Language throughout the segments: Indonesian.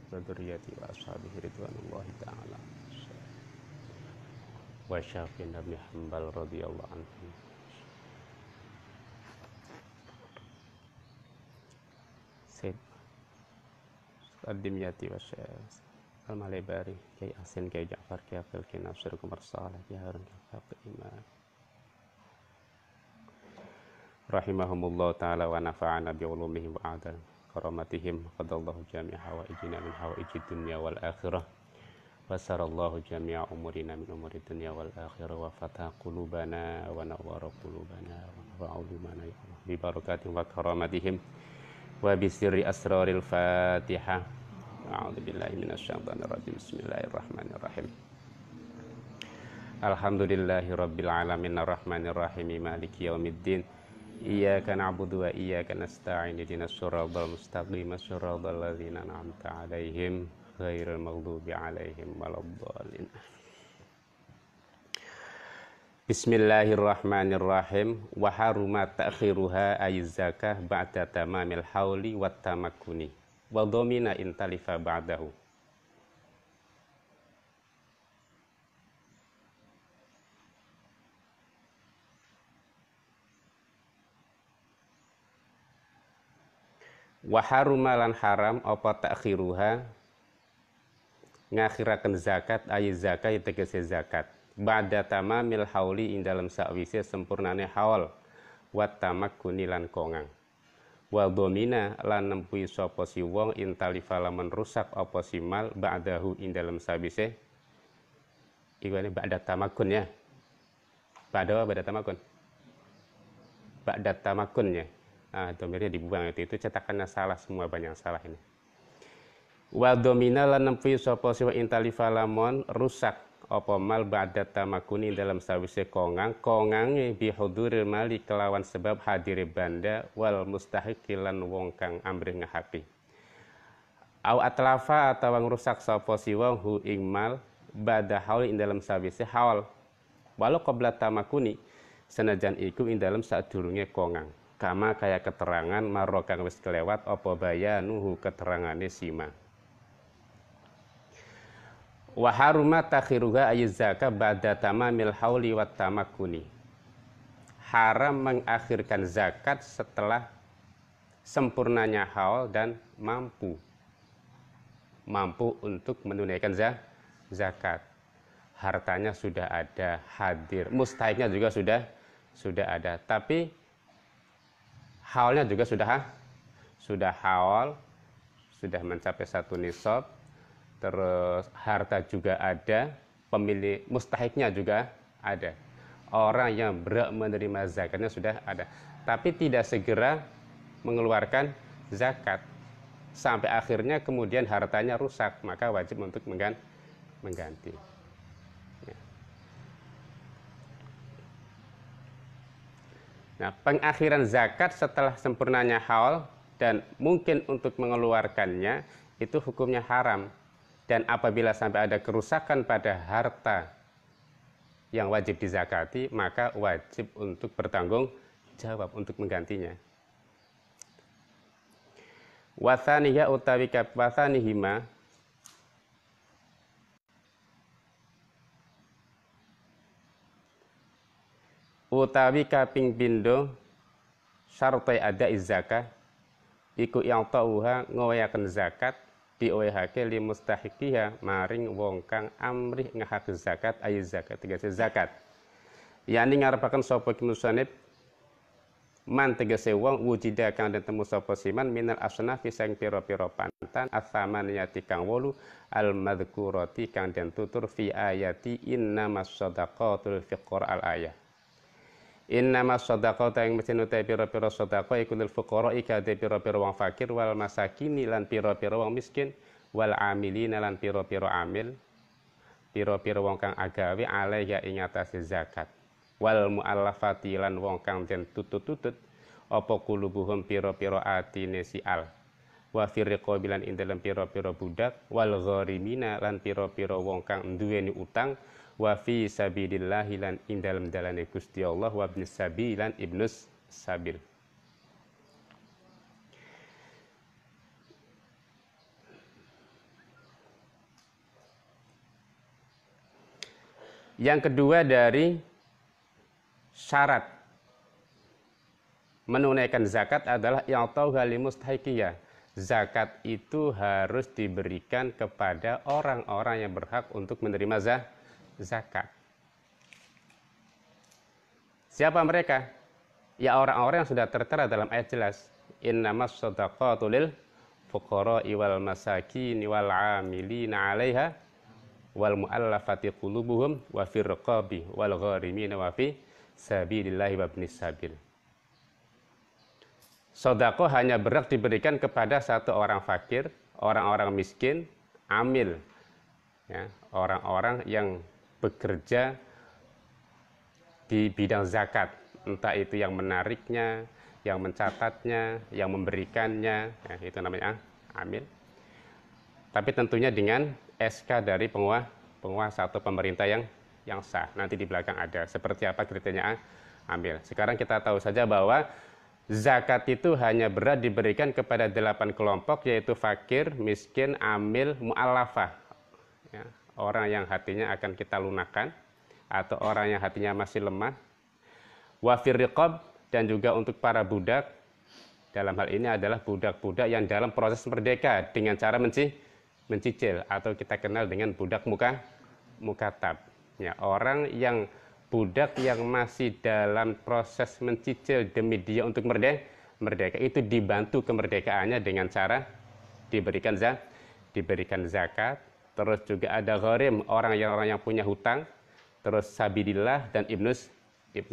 wa dzurriyyati wa ashabihi ridwanullahi ta'ala wa Syafi'in bin Hanbal radhiyallahu anhu. Sayyid Ad-Dimyati wa Syekh Al-Malibari, Kiai Asin, Kiai Ja'far, Kiai Abdul Kinaf, Syekh Umar Saleh, Kiai Harun, Kiai Abdul Iman rahimahumullah ta'ala wa nafa'ana bi ulumihim wa adal karamatihim qadallahu jami'a hawaijina min hawaijid dunya wal akhirah wa sarallahu jami'a umurina min umuri dunya wal akhirah wa fataha qulubana wa nawwara qulubana wa ulumana ya Allah bi barakatihim wa karamatihim wa bi sirri asraril Fatihah. A'udzu billahi minasyaitonir rajim. Bismillahirrahmanirrahim. Alhamdulillahi rabbil alamin arrahmanir rahim maliki yaumiddin. Iyyaka na'budu wa iyyaka nasta'in ihdinas siratal mustaqim siratal ladzina an'amta 'alaihim ghairil maghdubi 'alaihim waladdallin. Bismillahirrahmanirrahim. Wa haruma ta'khiruha ayyiz zakah ba'da tamamil hauli wat tamakkuni wa dhamina intalifa ba'dahu. Wa haruma lan haram apa ta'khiruha ngakhiraken zakat ayyiz zakah tegese zakat ba'da tamamil hauli ing dalem sakwise sempurnane haul wat tamakkuni lan kongang wa dhamina lan nempuhi sapa si wong intalifa lamun rusak apa si mal ba'dahu ing dalem sawise iku ba'da tamakkun ya ba'da tamakkun ya. Nah, domirnya dibuang itu cetakannya salah semua, banyak salah ini. Wa domina lan nempuhi sapa siwa intalifa lamun rusak apa mal ba'da tamakuni dalam sawise kongange bi huduril mali kelawan sebab hadire banda wal mustahiqi lan wong kang amrih ngahaki. Au atlafa atawa ngrusak sapa siwa hu ing mal ba'da haul ing dalam sawise haul. Walau qabla tamakuni senajan iku ing dalam sadurunge kongang. Kama kaya keterangan maro kang wis kelewat apa bayanuhu keterangane sima. Wa haruma takhiruha ayyiz zakah ba'da tamamil hauli wat tamakkuni. Haram mengakhirkan zakat setelah sempurnanya haul dan mampu untuk menunaikan zakat. Hartanya sudah ada, hadir, mustahiknya juga sudah ada, tapi haulnya juga sudah haul, sudah mencapai satu nisab, terus harta juga ada, pemilik mustahiknya juga ada. Orang yang berhak menerima zakatnya sudah ada, tapi tidak segera mengeluarkan zakat. Sampai akhirnya kemudian hartanya rusak, maka wajib untuk mengganti. Nah, pengakhiran zakat setelah sempurnanya haul dan mungkin untuk mengeluarkannya itu hukumnya haram. Dan apabila sampai ada kerusakan pada harta yang wajib dizakati, maka wajib untuk bertanggung jawab untuk menggantinya. Wathaniya utawi wathanihima utawi kaping pindho syartai ada zakah iku yang tauha ngowayaken zakat diowehake li mustahiqiha maring wong kang amrih ngahake zakat ayi zakat tegese zakat yani ngarepaken sapa musannif man tegese wong wujida kang den temu sapa siman minal asnafi sang pira-pira pantan atsamaniyati kang 8 al madzkurati kang den tutur fi ayati innamas shadaqatul fiqra al ayah. Innama shadaqata yang mesti nutai pira-pira sedekah iku lil fuqara ikade pira-pira wong fakir wal masakini lan pira-pira wong miskin wal amilina lan pira-pira amil pira-pira wong kang agawe alaiya ing atase zakat wal muallafati lan wong kang den tutut-tutut apa kulubuhum pira-pira atine sial wa firriqabi lan ing dalem pira-pira budak wal gharimina lan pira-pira wong kang duweni utang wa fi sabilillah lan ing dalem dalane Gusti Allah wa ibnus sabil lan ibnus sabil. Yang kedua dari syarat menunaikan zakat adalah i'tauha limustahiqiyah. Zakat itu harus diberikan kepada orang-orang yang berhak untuk menerima zakat. Siapa mereka? Ya orang-orang yang sudah tertera dalam ayat jelas. Innamas shadaqatu lil fuqara'i wal masakin wal 'amilina 'alaiha wal mu'allafati qulubuhum wa fir riqabi wal gharimina wa fi sabilillahi wa ibnis sabil. Sedekah hanya berhak diberikan kepada satu orang fakir, orang-orang miskin, amil, ya, orang-orang yang bekerja di bidang zakat, entah itu yang menariknya, yang mencatatnya, yang memberikannya, ya, itu namanya amil. Tapi tentunya dengan SK dari penguasa atau pemerintah yang sah. Nanti di belakang ada seperti apa kriteria amil. Sekarang kita tahu saja bahwa zakat itu hanya berhak diberikan kepada 8 kelompok, yaitu fakir, miskin, amil, mu'allafah, ya, orang yang hatinya akan kita lunakkan atau orang yang hatinya masih lemah, wafir riqab, dan juga untuk para budak. Dalam hal ini adalah budak-budak yang dalam proses merdeka dengan cara mencicil atau kita kenal dengan budak mukatab, ya, orang yang budak yang masih dalam proses mencicil demi dia untuk merdeka, itu dibantu kemerdekaannya dengan cara diberikan zakat. Terus juga ada gharim, orang yang punya hutang. Terus sabilillah dan ibnus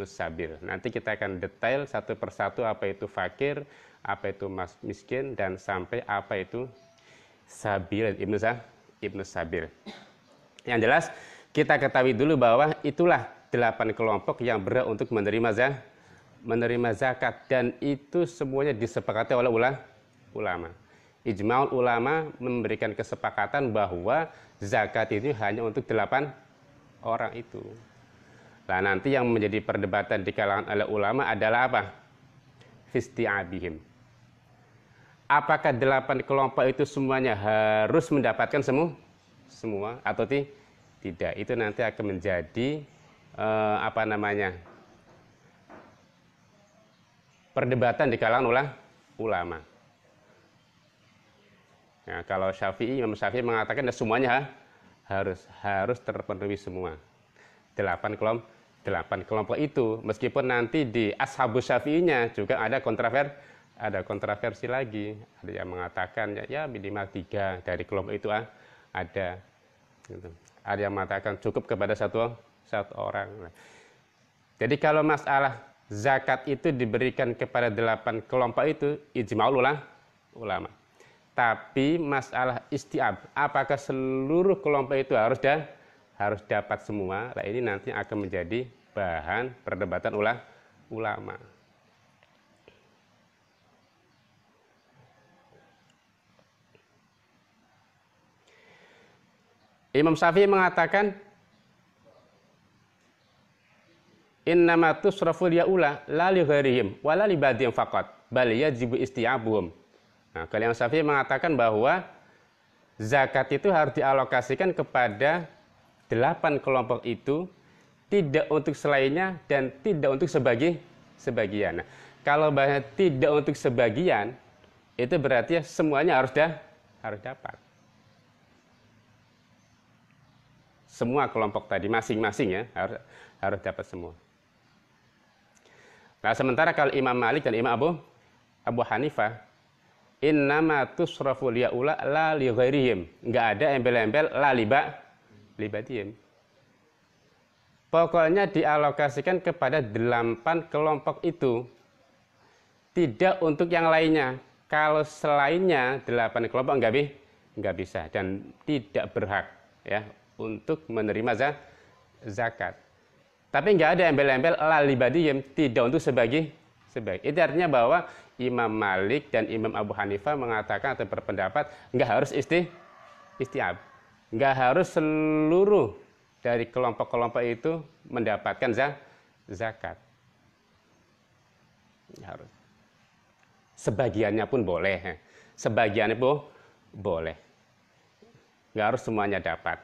sabil. Nanti kita akan detail satu persatu apa itu fakir, apa itu miskin, dan sampai apa itu sabil dan ibnus sabil. Yang jelas kita ketahui dulu bahwa itulah 8 kelompok yang berhak untuk menerima zakat, dan itu semuanya disepakati oleh ulama. Ijma'ul ulama memberikan kesepakatan bahwa zakat ini hanya untuk 8 orang itu. Nah, nanti yang menjadi perdebatan di kalangan oleh ulama adalah apa? Fisti'abihim. Apakah 8 kelompok itu semuanya harus mendapatkan semua atau tidak? Itu nanti akan menjadi perdebatan di kalangan ulama. Ya, kalau Imam Syafi'i mengatakan semuanya harus terpenuhi semua 8 kelompok itu, meskipun nanti di Ashabus Syafi'inya juga ada kontroversi lagi. Ada yang mengatakan ya minimal 3 dari kelompok itu ada. Gitu. Ada yang mengatakan cukup kepada satu orang. Jadi kalau masalah zakat itu diberikan kepada 8 kelompok itu ijma'ul ulama. Tapi masalah istiab, apakah seluruh kelompok itu harus dapat semua? Nah, ini nanti akan menjadi bahan perdebatan ulama. Imam Syafi'i mengatakan innama tusraful yaula la li ghairihim wa la li ba'dihim faqat bal yajibu isti'abuhum. Nah, kalau Imam Syafi'i mengatakan bahwa zakat itu harus dialokasikan kepada 8 kelompok itu, tidak untuk selainnya dan tidak untuk sebagian. Nah, kalau bahasa tidak untuk sebagian, itu berarti semuanya harus dapat. Semua kelompok tadi masing-masing ya harus dapat semua. Nah, sementara kalau Imam Malik dan Imam Abu Hanifah, innama tusraful yaula la li ghairihim. Enggak ada embel-embel la libadihim. Pokoknya dialokasikan kepada 8 kelompok itu. Tidak untuk yang lainnya. Kalau selainnya 8 kelompok enggak bisa dan tidak berhak ya untuk menerima zakat. Tapi enggak ada embel-embel la libadihim, tidak untuk sebagian. Itu artinya bahwa Imam Malik dan Imam Abu Hanifah mengatakan atau berpendapat enggak harus istiab. Enggak harus seluruh dari kelompok-kelompok itu mendapatkan zakat. Enggak harus. Sebagiannya pun boleh. Sebagiannya pun boleh. Enggak harus semuanya dapat.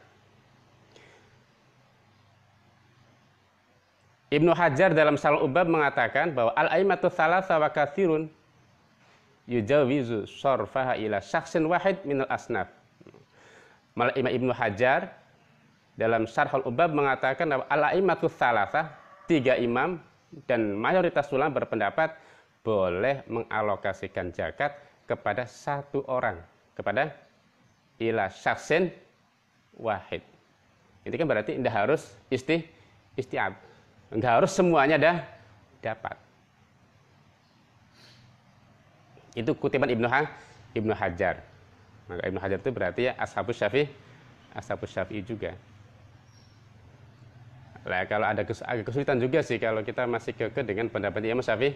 Ibnu Hajar dalam Syarhul Ubab mengatakan bahwa al-aimatu tsalatsa wa katsirun yujawizu sarfaha ila syakhsin wahid minal asnaf. Malah Imam Ibnu Hajar dalam Syarhul Ubab mengatakan bahwa al-aimatu tsalatsa, 3 imam dan mayoritas ulama berpendapat boleh mengalokasikan zakat kepada 1 orang, kepada ila syakhsin wahid. Itu kan berarti tidak harus istiab. Enggak harus semuanya dapat. Itu kutipan Ibnu Hajar. Maka Ibnu Hajar itu berarti ya ashabus Syafi'i juga. Nah, kalau ada agak kesulitan juga sih kalau kita masih kekeh dengan pendapat Imam Syafi'i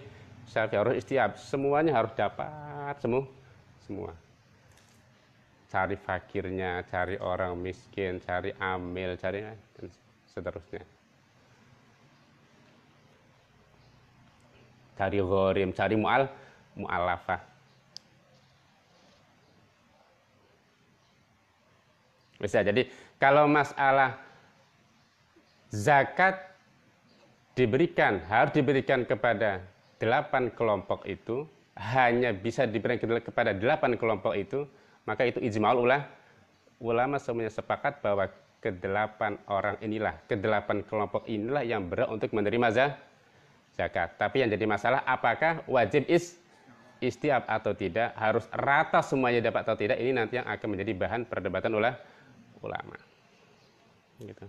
harus istiab. Semuanya harus dapat semua. Cari fakirnya, cari orang miskin, cari amil, cari dan seterusnya. Cari gharim, cari mu'alafah. Bisa jadi kalau masalah zakat harus diberikan kepada 8 kelompok itu, hanya bisa diberikan kepada 8 kelompok itu, maka itu ijma'ul ulama semuanya sepakat bahwa ke-8 orang inilah, ke-8 kelompok inilah yang berhak untuk menerima zakat. Tapi yang jadi masalah apakah wajib istiab atau tidak, harus rata semuanya dapat atau tidak, ini nanti yang akan menjadi bahan perdebatan ulama. Gitu.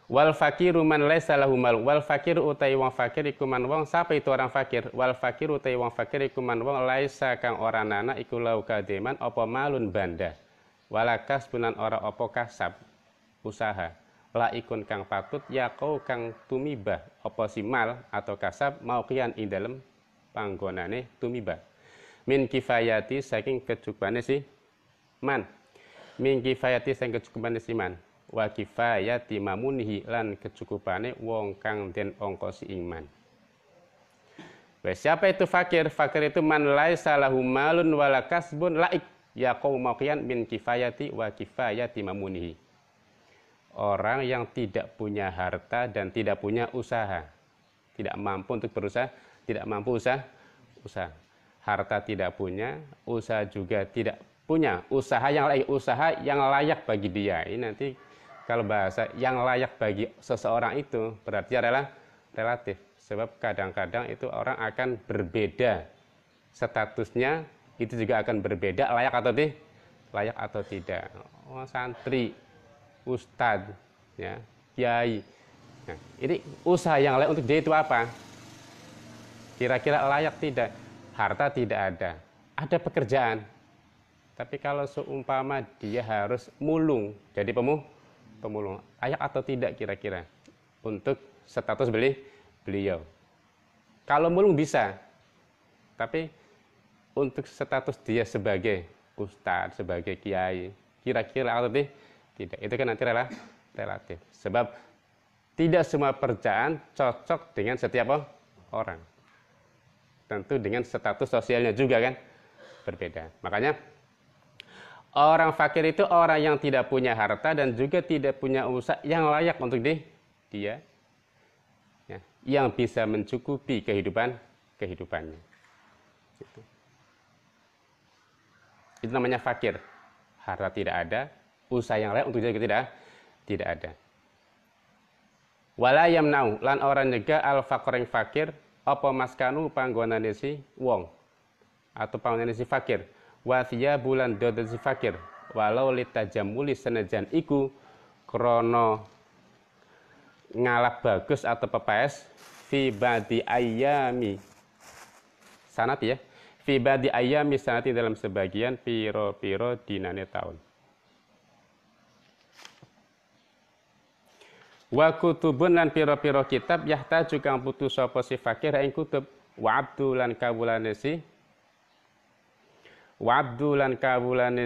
Wal fakiru man laisa lahu mal. Wal fakiru utai wong fakir iku man wong, sapa itu orang fakir? Wal fakiru utai wong fakir iku man wong laisa kang ora nana iku lau kademan apa malun banda. Walakas punan ora apa kasab usaha. La ikun kang patut yakau kang tumibah apa si mal atau kasab mauqian ing dalem panggonane tumibah. Min kifayati saking kecukupane si man. Min kifayati saking kecukupane si man. Wa kifayati mamunihi lan kecukupane wong kang den ongkosi iman. Siapa itu fakir? Fakir itu man laisa lahu malun wala kasbun laik yaqau mauqian min kifayati wa kifayati mamunihi. Orang yang tidak punya harta dan tidak punya usaha, tidak mampu untuk berusaha, tidak mampu usaha. Harta tidak punya, usaha juga tidak punya, usaha yang layak bagi dia. Ini nanti kalau bahasa yang layak bagi seseorang itu berarti adalah relatif. Sebab kadang-kadang itu orang akan berbeda statusnya, itu juga akan berbeda layak atau tidak. Oh, santri, ustadz, ya, kiai. Nah, ini usaha yang layak untuk dia itu apa? Kira-kira layak tidak? Harta tidak ada pekerjaan. Tapi kalau seumpama dia harus mulung, jadi pemulung, layak atau tidak kira-kira untuk status beliau? Kalau mulung bisa, tapi untuk status dia sebagai ustadz, sebagai kiai, kira-kira atau tidak, itu kan nanti relatif. Sebab tidak semua pekerjaan cocok dengan setiap orang. Tentu dengan status sosialnya juga kan berbeda. Makanya orang fakir itu orang yang tidak punya harta dan juga tidak punya usaha yang layak untuk dia, ya, yang bisa mencukupi kehidupannya. Itu namanya fakir. Harta tidak ada, usaha yang layak untuk dia tidak ada. Wala yamnau lan orang nyegah al faqring fakir apa maskanu panggonane si wong atau panggonane si fakir wa bulan dodol si fakir walau litajamuli senajan iku krana ngalap bagus atau pepaes fi badi ayami sanati ya fi badi ayami sanati dalam sebagian piro-piro dinane tahun. Wa kutubun lan piro-piro kitab yahtaju kang butuh sapa si fakir ing kutub wa abdulan kawulane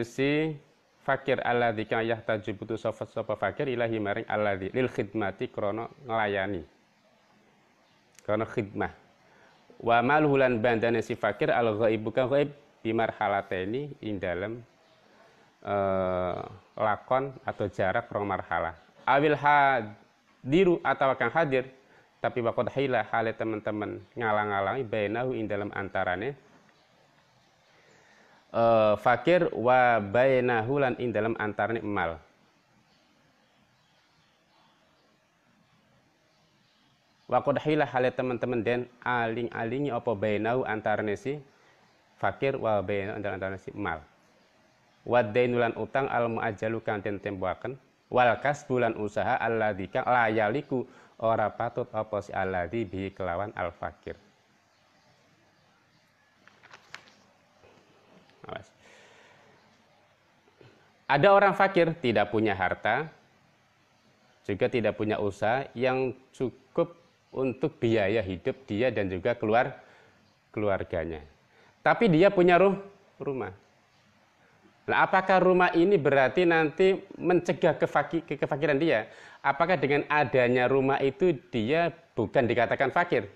si fakir alladzi kang yahtaju butuh sapa fakir ilahi maring alladzi lil khidmati krana nglayani krana khidmah wa malhulan bandane si fakir al ghaibu kang ghaib bi marhalateni ing dalem lakon atau jarak rong marhalah. Awil hadiru atau kang hadir tapi waqad hila hale teman-teman ngalang-alangi bainahu ing dalam antarane fakir wa bainahu lan ing dalam antarane emal. Waqad hila hale teman-teman den aling-alingi apa bainahu antarane si fakir wa bainahu antarane si emal. Wa dainulan utang al muajjalu kang den temboaken wal kasbulan usaha alladzi kang layaliku ora patut apa si alladzi bi kelawan al fakir. Ada orang fakir tidak punya harta juga tidak punya usaha yang cukup untuk biaya hidup dia dan juga keluarganya. Tapi dia punya rumah. Nah, apakah rumah ini berarti nanti mencegah kefakiran dia? Apakah dengan adanya rumah itu dia bukan dikatakan fakir?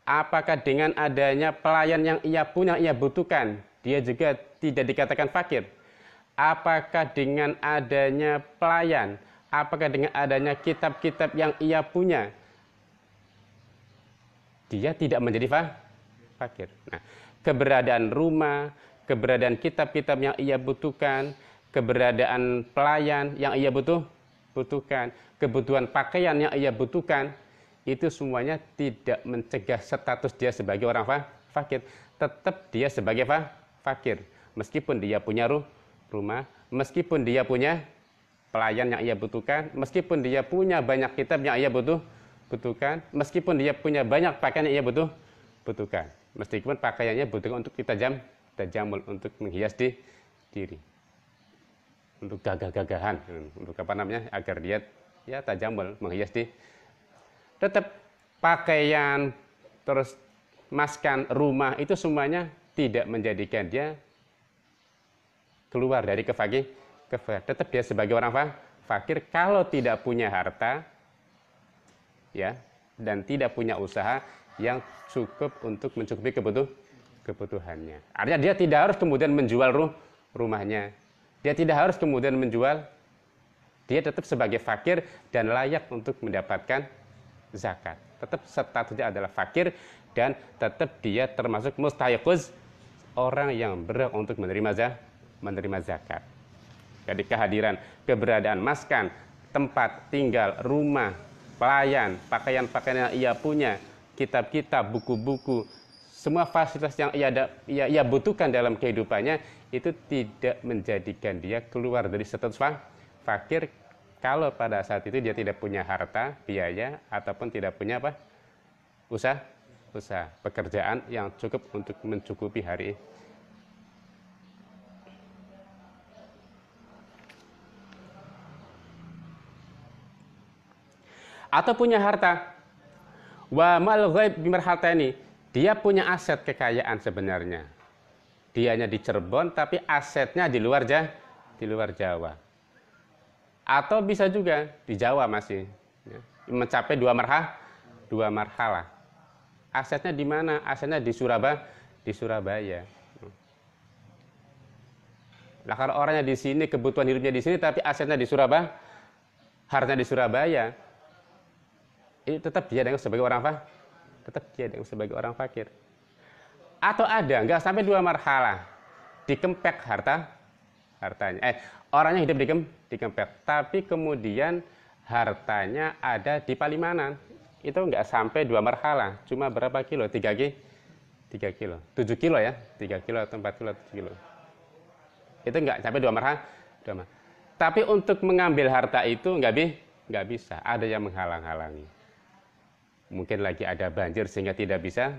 Apakah dengan adanya pelayan yang ia punya, ia butuhkan, dia juga tidak dikatakan fakir? Apakah dengan adanya pelayan, apakah dengan adanya kitab-kitab yang ia punya, dia tidak menjadi fakir? Nah, keberadaan rumah, keberadaan kitab-kitab yang ia butuhkan, keberadaan pelayan yang ia butuhkan, kebutuhan pakaian yang ia butuhkan, itu semuanya tidak mencegah status dia sebagai orang fakir. Tetap dia sebagai fakir. Meskipun dia punya rumah, meskipun dia punya pelayan yang ia butuhkan, meskipun dia punya banyak kitab yang ia butuhkan, meskipun dia punya banyak pakaian yang ia butuhkan, meskipun pakaiannya butuhkan untuk kita tajamul, untuk menghias diri, untuk gagah-gagahan, untuk apa namanya, agar dia ya tajamul, menghias diri. Tetap pakaian, terus maskan, rumah, itu semuanya tidak menjadikan dia keluar dari kefakiran. Tetap dia sebagai orang fakir kalau tidak punya harta, ya, dan tidak punya usaha yang cukup untuk mencukupi kebutuhannya. Artinya dia tidak harus kemudian menjual rumahnya. Dia tidak harus kemudian menjual. Dia tetap sebagai fakir dan layak untuk mendapatkan zakat. Tetap statusnya adalah fakir dan tetap dia termasuk mustahiquz, orang yang berhak untuk menerima zakat. Jadi kehadiran, keberadaan maskan, tempat tinggal, rumah, pelayan, pakaian-pakaian yang ia punya, kitab-kitab, buku-buku, semua fasilitas yang ia butuhkan dalam kehidupannya itu tidak menjadikan dia keluar dari status fakir kalau pada saat itu dia tidak punya harta, biaya, ataupun tidak punya usaha pekerjaan yang cukup untuk mencukupi hari. Atau punya harta. Wa mal ghaib bimar hartani. Dia punya aset kekayaan sebenarnya. Dianya di Cirebon tapi asetnya di luar Jawa. Atau bisa juga di Jawa masih, ya, mencapai dua marhalah. Asetnya di mana? Asetnya di Surabaya. Nah, kalau orangnya di sini, kebutuhan hidupnya di sini tapi asetnya di Surabaya, hartanya di Surabaya, ini tetap dia dianggap sebagai orang fakir. Atau ada, nggak sampai dua marhalah, dikempek hartanya. Orangnya hidup di Kempek, tapi kemudian hartanya ada di Palimanan. Itu nggak sampai dua marhalah, cuma berapa kilo? 3 kilo, 7 kilo ya, 3 kilo atau 4 kilo, 7 kilo. Itu nggak sampai dua marhalah. Tapi untuk mengambil harta itu nggak bisa, ada yang menghalang-halangi. Mungkin lagi ada banjir sehingga tidak bisa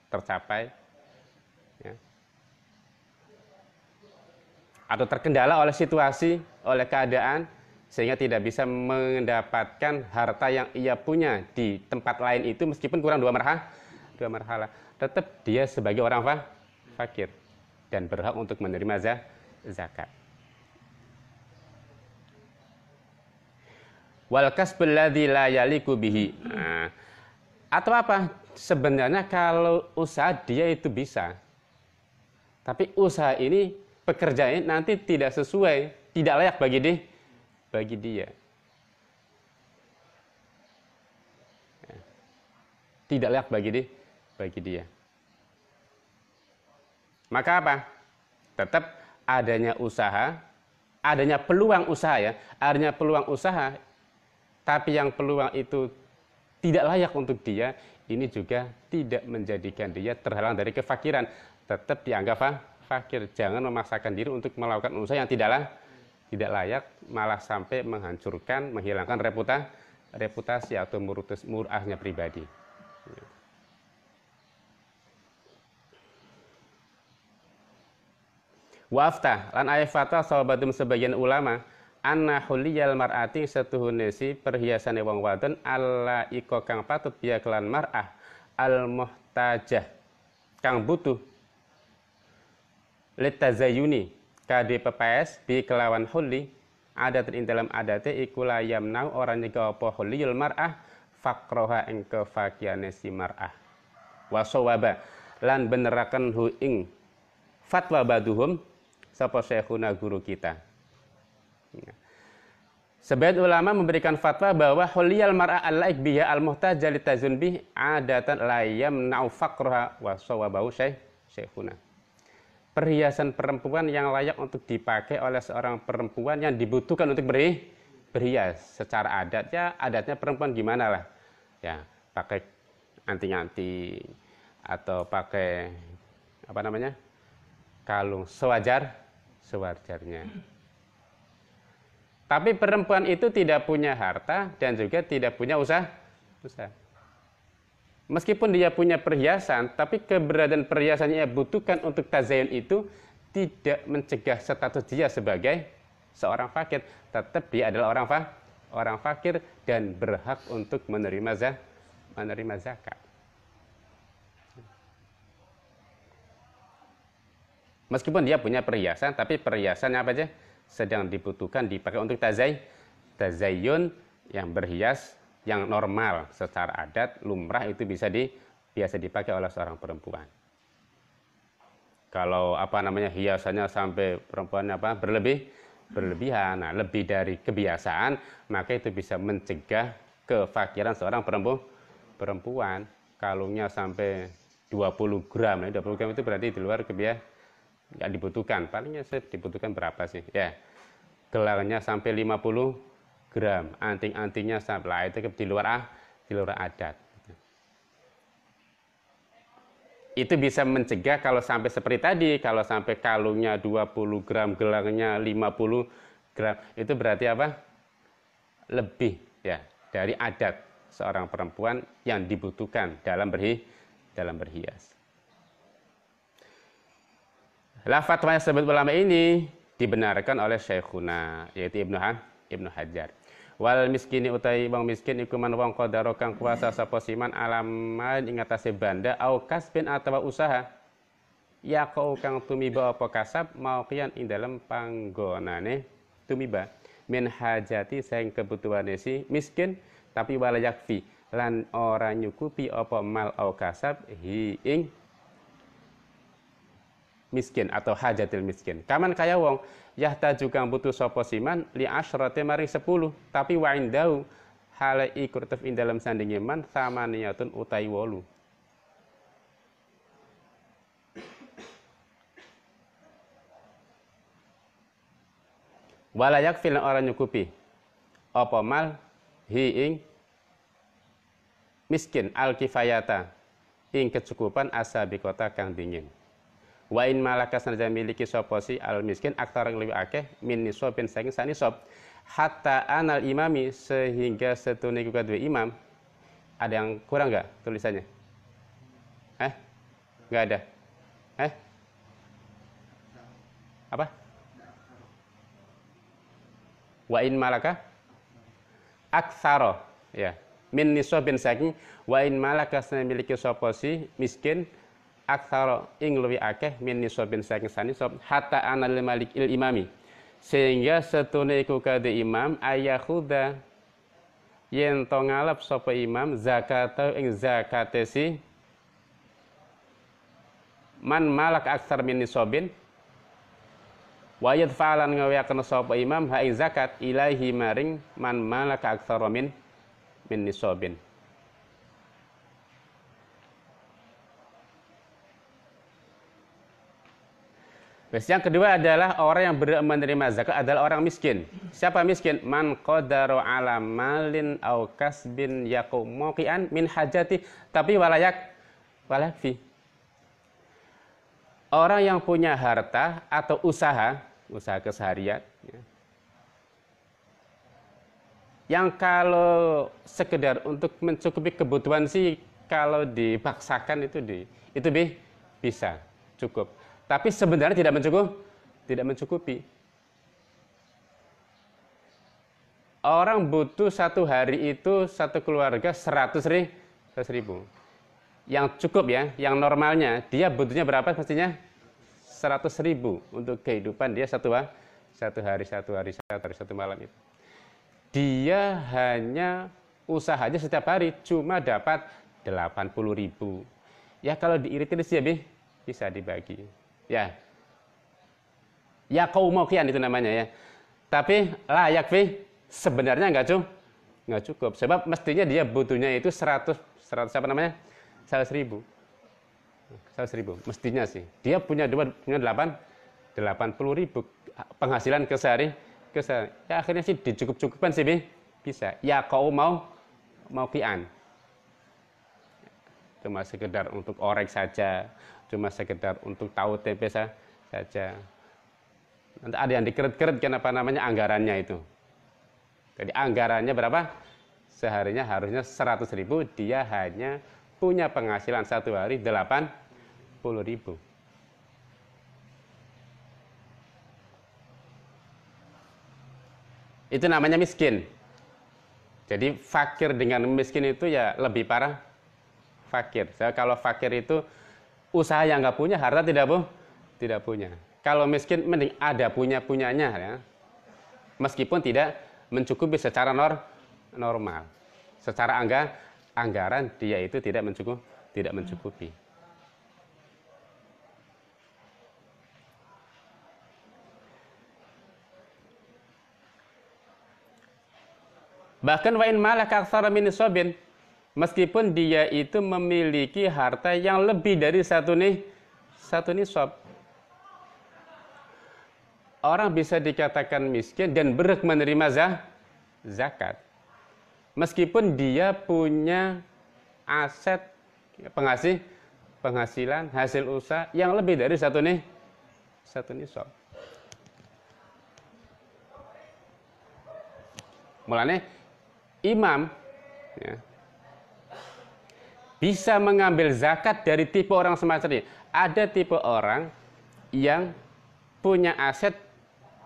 tercapai, ya. Atau terkendala oleh situasi, oleh keadaan, sehingga tidak bisa mendapatkan harta yang ia punya di tempat lain itu meskipun kurang dua marhalah. Tetap dia sebagai orang fakir dan berhak untuk menerima zakat. Wal kasbul ladzi la yaliku bihi. Atau apa? Sebenarnya kalau usaha dia itu bisa. Tapi usaha ini pekerjaannya nanti tidak sesuai, tidak layak bagi dia. Tidak layak bagi dia. Maka apa? Tetap adanya usaha, adanya peluang usaha ya, adanya peluang usaha, tapi yang peluang itu tidak layak untuk dia, ini juga tidak menjadikan dia terhalang dari kefakiran. Tetap dianggap fakir. Jangan memaksakan diri untuk melakukan usaha yang tidak layak, malah sampai menghancurkan, menghilangkan reputasi atau murahnya pribadi. Waftah lan ayat fatwa sahabatum sebagian ulama anna huliyal mar'ati setuhunesi perhiasane wong wadon alla iko kang patut biya kelan mar'ah al muhtajah kang butuh litazayuni kade pepes bi kelawan huli adat ing dalam adate iku la yamnau ora nyega apa huliyul mar'ah faqroha ing kefakiane si mar'ah wasawaba lan beneraken hu ing fatwa baduhum sapa syekhuna guru kita. Sebagian ulama memberikan fatwa bahwa huliyal mar'a al-laik biha al-muhtaja litazun bih adatan la yamna'u faqraha wa sawabahu syekhuna. Perhiasan perempuan yang layak untuk dipakai oleh seorang perempuan yang dibutuhkan untuk berhias. Secara adatnya perempuan gimana lah? Ya, pakai anting-anting atau pakai apa namanya? Kalung sewajarnya. Tapi perempuan itu tidak punya harta dan juga tidak punya usaha. Meskipun dia punya perhiasan, tapi keberadaan perhiasannya yang butuhkan untuk tazayun itu tidak mencegah status dia sebagai seorang fakir. Tetap dia adalah orang fakir dan berhak untuk menerima zakat. Meskipun dia punya perhiasan, tapi perhiasannya apa aja? Sedang dibutuhkan dipakai untuk tazayun yang berhias, yang normal secara adat, lumrah itu biasa dipakai oleh seorang perempuan. Kalau hiasannya sampai perempuannya berlebihan, lebih dari kebiasaan, maka itu bisa mencegah kefakiran seorang perempuan. Kalungnya sampai 20 gram, 20 gram itu berarti di luar kebiasaan. Nggak dibutuhkan, palingnya dibutuhkan berapa sih ya, gelarnya sampai 50 gram, anting-antingnya sampai itu di luar adat. Itu bisa mencegah kalau sampai seperti tadi, kalau sampai kalungnya 20 gram, gelarnya 50 gram, itu berarti apa? Lebih ya dari adat seorang perempuan yang dibutuhkan dalam berhias. Fatwa sebut ulama ini dibenarkan oleh syekhuna yaitu Ibnu Hajar. Wal miskini utai wong miskin iku man wong qadara kang kuasa sapa siman alaman ing atase banda au kasbin atawa usaha. Ya kau kang tumiba apa kasab mauqian ing dalem panggonane tumiba min hajati saing kebutuhane si miskin tapi wala yakfi lan ora nyukupi apa mal au kasab hi ing miskin atau hajatil miskin. Kaman kaya wong yahtaju kang butuh sapa siman li asyrate maring 10, tapi wa indau hale iku tetep ing dalem sandinge man samaniyatun utai 8. Wala yakfil ora nyukupi apa mal hi ing miskin al kifayata ing kecukupan asabiqata kang dingin. Wa in malaka sanajan miliki sapa si al miskin aktar luwih akeh min nisabin saking sanisab hatta anal imami sehingga setune iku kadue imam. Ada yang kurang enggak tulisannya? Enggak ada. Apa? Wa in malaka aktsara ya min nisabin saking wa in malaka sanajan miliki sapa si miskin aktsara ing luwih akeh min nisabin saking sanisab hatta anal malik il imami sehingga setune iku kadhe imam ayakhuda yen to ngalap sapa imam zakata ing zakate si man malak aktsar min nisabin Wa yadfa'alan ngawiaken sapa imam ha zakat ilaihi maring man malaka aktsara min nisabin. Terus yang kedua adalah orang yang berhak menerima zakat adalah orang miskin. Siapa miskin? Man qadara ala malin au kasbin yaqumoqian min hajati tapi walakfi. Orang yang punya harta atau usaha keseharian ya, yang kalau sekedar untuk mencukupi kebutuhan sih kalau dipaksakan itu bisa cukup. Tapi sebenarnya tidak mencukupi. Orang butuh satu hari itu satu keluarga 100 ribu. Yang cukup ya, yang normalnya dia butuhnya berapa pastinya? 100 ribu untuk kehidupan dia satu hari, satu malam itu. Dia hanya usahanya setiap hari cuma dapat 80 ribu. Ya kalau diiritin sih bisa dibagi. Ya kaumokian itu namanya ya. Tapi layak sebenarnya nggak cukup. Sebab mestinya dia butuhnya itu 100 apa namanya? 100 ribu. Mestinya sih. Dia punya 80 ribu penghasilan kesehari. Ya akhirnya sih dicukup-cukupkan sih bisa. Ya kau mau kian. Cuma sekedar untuk orek saja. Cuma sekedar untuk tahu tempe saja. Nanti ada yang dikeret-keret kenapa namanya anggarannya itu. Jadi anggarannya berapa? Seharinya harusnya 100 ribu, dia hanya punya penghasilan satu hari 80 ribu. Itu namanya miskin. Jadi fakir dengan miskin itu ya lebih parah fakir. Kalau fakir itu usaha yang nggak punya, harta tidak punya. Kalau miskin mending ada punyanya ya. Meskipun tidak mencukupi secara normal. Secara anggaran dia itu tidak mencukupi. Bahkan wa in malaka aktsara min nisabin, meskipun dia itu memiliki harta yang lebih dari satu nisab. Orang bisa dikatakan miskin dan berhak menerima zakat. Meskipun dia punya aset penghasilan hasil usaha yang lebih dari satu nisab. Mulanya imam ya, bisa mengambil zakat dari tipe orang semacam ini. Ada tipe orang yang punya aset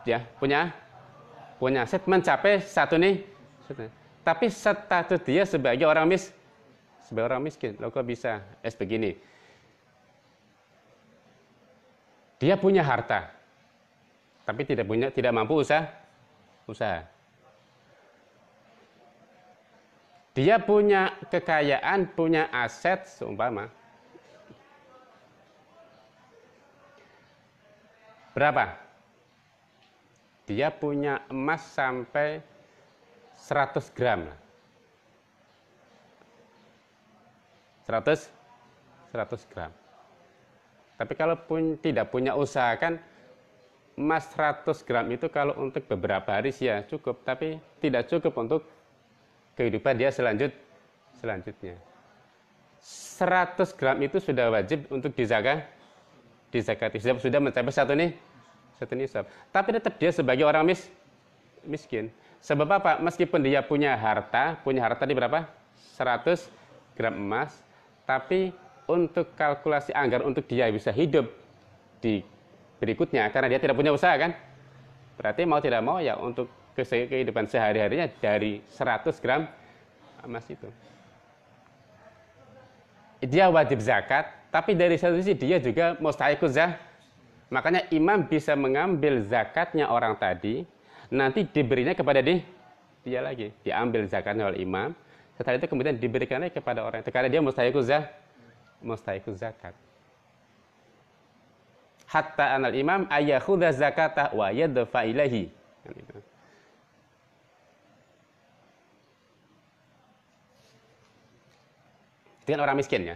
ya, punya aset mencapai satu tapi status dia sebagai orang miskin. Loh kok bisa? Begini. Dia punya harta tapi tidak mampu usaha. Dia punya kekayaan, punya aset seumpama berapa? Dia punya emas sampai 100 gram. 100 gram. Tapi kalau tidak punya usaha kan emas 100 gram itu kalau untuk beberapa hari sih ya cukup, tapi tidak cukup untuk kehidupan dia selanjutnya. 100 gram itu sudah wajib untuk dizakati. Sudah mencapai satu nisab. Tapi tetap dia sebagai orang miskin. Sebab apa? Meskipun dia punya harta di berapa? 100 gram emas, tapi untuk kalkulasi anggaran untuk dia bisa hidup di berikutnya karena dia tidak punya usaha kan? Berarti mau tidak mau ya untuk kehidupan sehari-harinya dari 100 gram emas itu. Dia wajib zakat, tapi dari satu sisi dia juga mustahiquz zakah. Makanya imam bisa mengambil zakatnya orang tadi, nanti diberinya kepada dia lagi. Diambil zakatnya oleh imam, setelah itu kemudian diberikannya kepada orang itu karena dia mustahiquz zakat. hatta anal imam ayakhudha zakatah wa yadfa ilaihi. Kan itu. Itu kan orang miskin ya.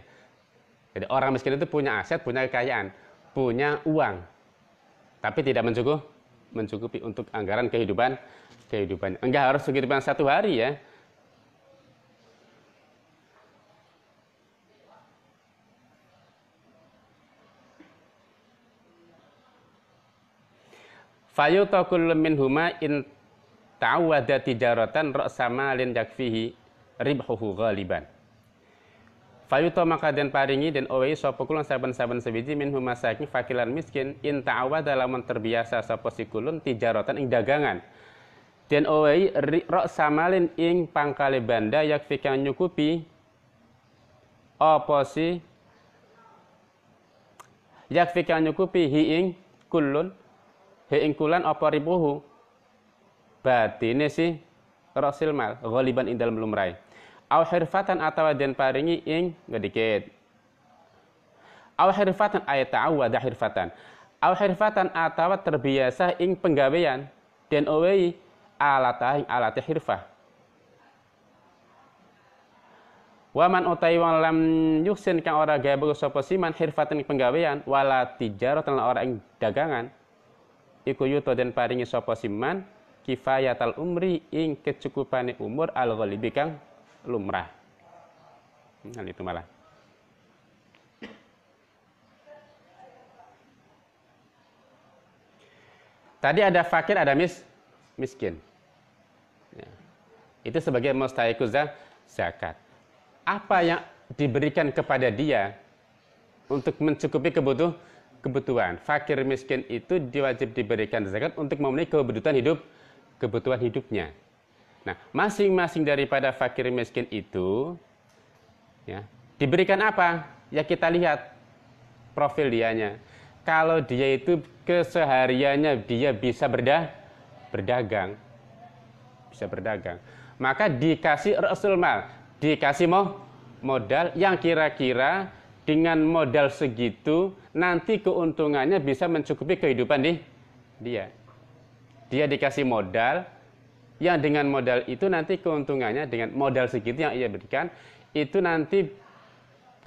Jadi orang miskin itu punya aset, punya kekayaan, punya uang, tapi tidak mencukupi untuk anggaran kehidupannya. Enggak harus kehidupan satu hari ya. Fayuta kullu minhuma in ta'awwada tijaratan ra'sa malin yakfihi ribhuhu ghaliban. Fayuta maka den paringi den owehi sapa kulun saben-saben sebiji minhuma saking fakilan miskin in ta'awwada lamun terbiasa sapa sikulun tijaratan ing dagangan. Den owehi ra'sa malin ing pangkale banda yakfi kang nyukupi apa si yakfi kang nyukupi hi ing kulun ing kulan apa ribuhu batine si rasil mal ghaliban ing dalem lumrai aw hirfatan atawa den paringi ing ngedikit aw hirfatan ay ta'awwada hirfatan aw hirfatan atawa terbiasa ing penggawean den owehi alatah ing alate hirfah waman utai wong lam yuksin kang ora gawe sapa siman hirfatan ing penggawean wala tijaratan ora ing dagangan iku yuto den paringi sapa siman kifayatal umri ing kecukupane umur al-ghalibi kang lumrah. Nah itu malah. Tadi ada fakir, ada miskin. Ya. Itu sebagai mustahiquz zakat. Apa yang diberikan kepada dia untuk mencukupi kebutuhan. Fakir miskin itu diwajib diberikan zakat untuk memenuhi kebutuhan hidupnya. Nah, masing-masing daripada fakir miskin itu ya, diberikan apa? Ya kita lihat profil dianya. Kalau dia itu kesehariannya dia bisa berdagang. Bisa berdagang. Maka dikasih rasul mal, dikasih modal yang kira-kira dengan modal segitu nanti keuntungannya bisa mencukupi kehidupan dia. Dia dikasih modal yang dengan modal itu nanti keuntungannya dengan modal segitu yang ia berikan itu nanti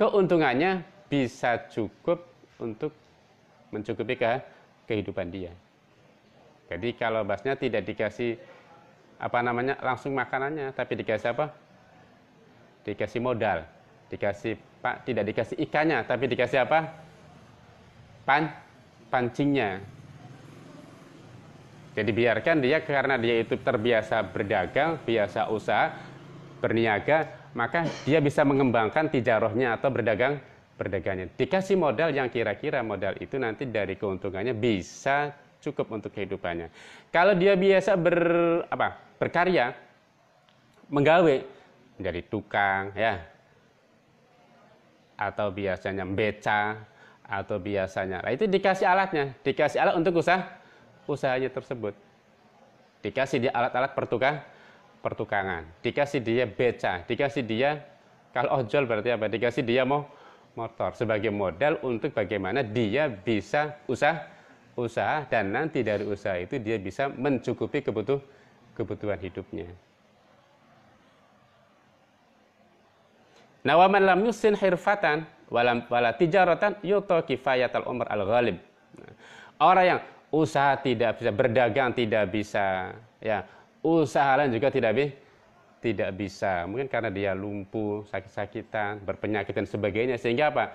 keuntungannya bisa cukup untuk mencukupi kehidupan dia. Jadi kalau basnya tidak dikasih langsung makanannya tapi dikasih apa? Dikasih modal. Tidak dikasih ikannya, tapi dikasih apa? Pancingnya. Jadi biarkan dia karena dia itu terbiasa berdagang, biasa usaha, berniaga, maka dia bisa mengembangkan tijarohnya atau berdagangnya. Dikasih modal yang kira-kira modal itu nanti dari keuntungannya bisa cukup untuk kehidupannya. Kalau dia biasa berkarya, menggawe, dari tukang, ya, atau biasanya beca, atau biasanya, nah itu dikasih alatnya, dikasih alat untuk usahanya tersebut, dikasih dia alat-alat pertukangan, dikasih dia beca, dikasih dia kalau ojol berarti apa? Dikasih dia motor sebagai modal untuk bagaimana dia bisa usaha dan nanti dari usaha itu dia bisa mencukupi kebutuhan hidupnya. Nah, wa man lam yusin hirfatan wala tijaratan yuta kifayatal umr al-ghalib. Orang yang usaha tidak bisa, berdagang tidak bisa, ya, usaha lain juga tidak bisa. Mungkin karena dia lumpuh, sakit-sakitan, berpenyakit dan sebagainya sehingga apa?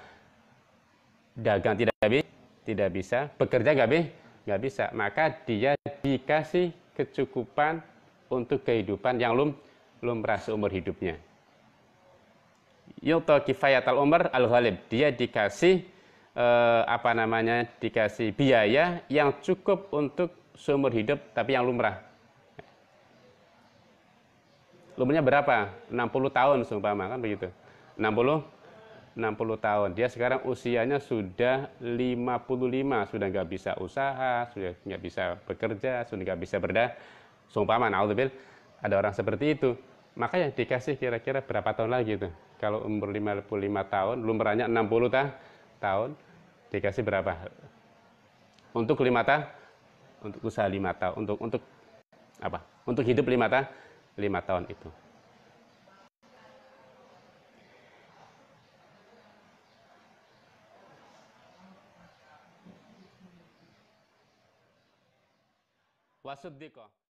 Dagang tidak bisa, bekerja nggak bisa. Maka dia dikasih kecukupan untuk kehidupan yang lumrah seumur hidupnya. Yuta kifayatal umr al-ghalib, dia dikasih dikasih biaya yang cukup untuk seumur hidup tapi yang lumrah. Umurnya berapa? 60 tahun seumpama kan begitu. 60 tahun. Dia sekarang usianya sudah 55, sudah nggak bisa usaha, sudah nggak bisa bekerja, sudah nggak bisa seumpama naudzubillah ada orang seperti itu. Maka yang dikasih kira-kira berapa tahun lagi itu? Kalau umur 55 tahun, lumrahnya 60 tahun, dikasih berapa? untuk untuk usaha 5 tahun, untuk apa? Untuk hidup 5 tahun itu. Wasuddiqah.